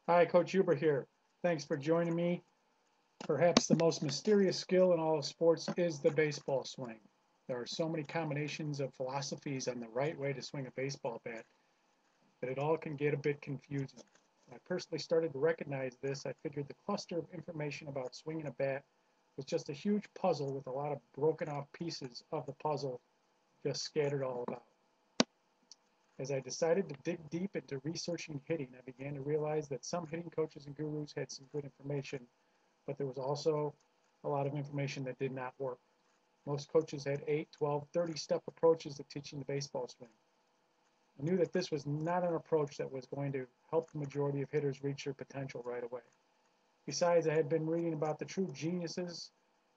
Hi, Coach Huber here. Thanks for joining me. Perhaps the most mysterious skill in all of sports is the baseball swing. There are so many combinations of philosophies on the right way to swing a baseball bat that it all can get a bit confusing. When I personally started to recognize this, I figured the cluster of information about swinging a bat was just a huge puzzle with a lot of broken off pieces of the puzzle just scattered all about. As I decided to dig deep into researching hitting, I began to realize that some hitting coaches and gurus had some good information, but there was also a lot of information that did not work. Most coaches had 8, 12, 30-step approaches to teaching the baseball swing. I knew that this was not an approach that was going to help the majority of hitters reach their potential right away. Besides, I had been reading about the true geniuses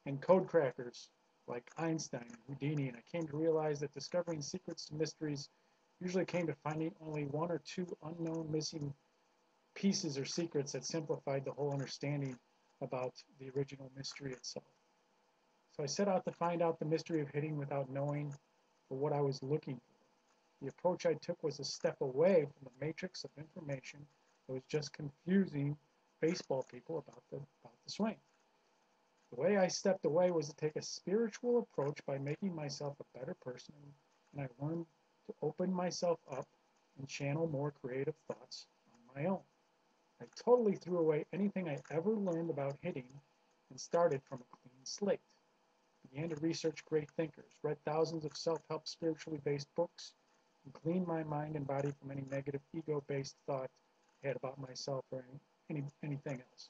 and code crackers like Einstein and Houdini, and I came to realize that discovering secrets to mysteries usually came to finding only one or two unknown missing pieces or secrets that simplified the whole understanding about the original mystery itself. So I set out to find out the mystery of hitting without knowing for what I was looking for. The approach I took was a step away from the matrix of information that was just confusing baseball people about the swing. The way I stepped away was to take a spiritual approach by making myself a better person, and I learned to open myself up and channel more creative thoughts on my own. I totally threw away anything I ever learned about hitting and started from a clean slate. Began to research great thinkers, read thousands of self-help spiritually based books, and cleaned my mind and body from any negative ego-based thought I had about myself or anything else.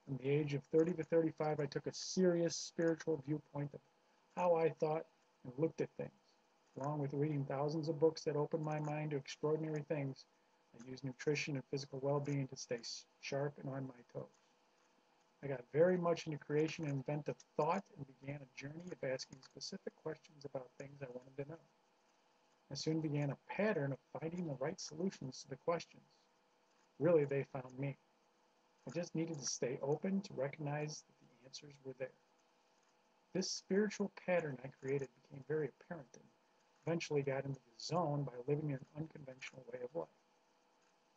From the age of 30 to 35, I took a serious spiritual viewpoint of how I thought and looked at things. Along with reading thousands of books that opened my mind to extraordinary things, I used nutrition and physical well-being to stay sharp and on my toes. I got very much into creation and inventive thought and began a journey of asking specific questions about things I wanted to know. I soon began a pattern of finding the right solutions to the questions. Really, they found me. I just needed to stay open to recognize that the answers were there. This spiritual pattern I created became very apparent and eventually got into the zone by living an unconventional way of life,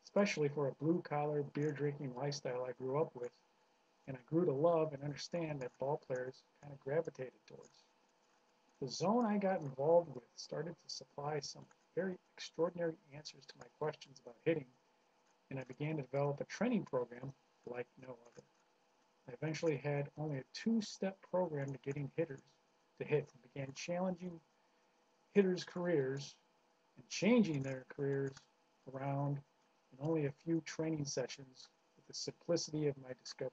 especially for a blue-collar, beer-drinking lifestyle I grew up with, and I grew to love and understand that ball players kind of gravitated towards. The zone I got involved with started to supply some very extraordinary answers to my questions about hitting, and I began to develop a training program like no other. I eventually had only a two-step program to getting hitters to hit and began challenging hitters' careers and changing their careers around in only a few training sessions with the simplicity of my discovery.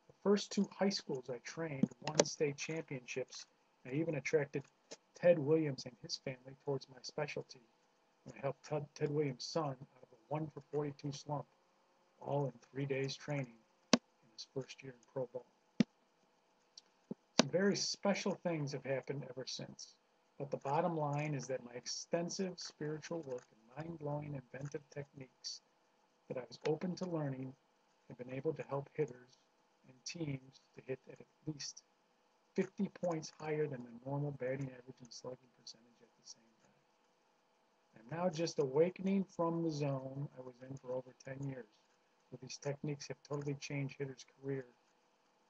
The first two high schools I trained won state championships, and I even attracted Ted Williams and his family towards my specialty when I helped Ted Williams' son out of a 1 for 42 slump, all in 3 days training in his first year in pro ball. Some very special things have happened ever since, but the bottom line is that my extensive spiritual work and mind-blowing inventive techniques that I was open to learning have been able to help hitters and teams to hit at least 50 points higher than the normal batting average and slugging percentage at the same time. I'm now just awakening from the zone I was in for over 10 years, where these techniques have totally changed hitters' career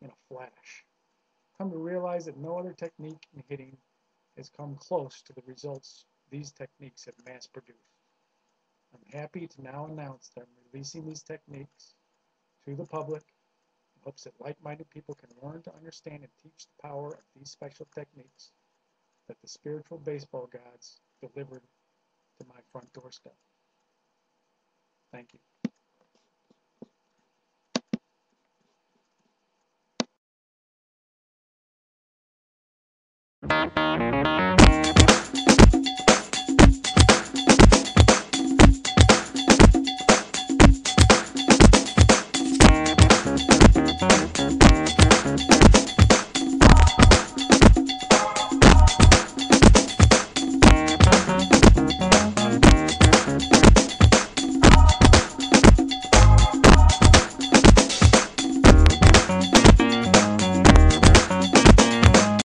in a flash. Come to realize that no other technique in hitting has come close to the results these techniques have mass produced. I'm happy to now announce that I'm releasing these techniques to the public in hopes that like-minded people can learn to understand and teach the power of these special techniques that the spiritual baseball gods delivered to my front doorstep. Thank you.